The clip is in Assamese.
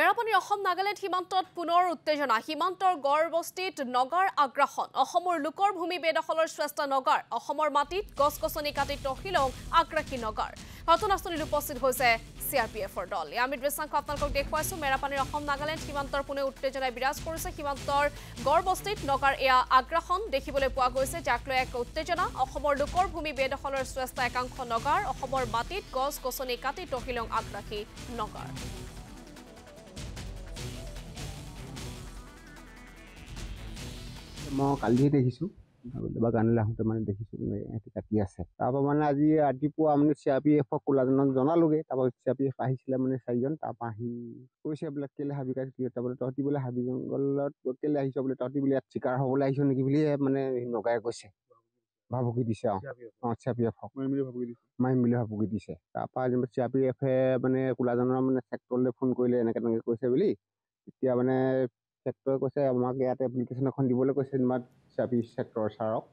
মেৰাপানী অসম নাগালেণ্ড সীমান্তত পুনৰ উত্তেজনা সীমান্তৰ গড়বস্তিত নগাৰ আগ্ৰাসন অসমৰ লোকৰ ভূমি বেদখলৰ চেষ্টা নগাৰ অসমৰ মাটিত গছ-গছনি কাটি তহিলং আগ্ৰাসী নগাৰ ঘটনাস্থলীত উপস্থিত হৈছে CRPFৰ দল আমি দৃশ্যাংশ আপোনালোকক দেখুৱাইছো মেৰাপানীৰ অসম নাগালেণ্ড সীমান্তৰ পুনে উত্তেজনাই বিৰাজ কৰিছে সীমান্তৰ গড়বস্তিত নগাৰ এয়া আগ্ৰাসন দেখিবলৈ পোৱা গৈছে যাক লৈ এক উত্তেজনা অসমৰ লোকৰ ভূমি বেদখলৰ চেষ্টা একাংশ নগাৰ অসমৰ মাটিত গছ-গছনি কাটি তহিলং আগ্ৰাসী নগাৰ মই কালিহে দেখিছোঁ বাগানলৈ আহোঁতে মানে দেখিছোঁ সিহঁতি কাটি আছে তাৰপৰা মানে আজি ৰাতিপুৱা মানে CRPFক কোলাজনক জনালোগৈ তাৰপৰা CRPF আহিছিলে মানে 4জন তাৰপৰা আহি কৈছে বোলে কেলৈ হাবি কাটিছে তাৰপৰা তহঁতি বোলে হাবি জংঘলত কেলৈ আহিছ বোলে তহঁতি বোলে ইয়াত চিকাৰ হ'বলৈ আহিছ নেকি বুলিয়ে মানে নগাই কৈছে ভাবুকি দিছে CRPFক মাৰিম বুলি ভাবুকি দিছে তাৰপৰা CRPFে মানে কোলাজনৰ মানে ছেক্টৰলৈ ফোন কৰিলে এনেকৈ কৈছে বুলি তেতিয়া মানে ছেক্টৰে কৈছে আমাক ইয়াত এপ্লিকেশ্যন এখন দিবলৈ কৈছে CRPF ছেক্টৰ ছাৰক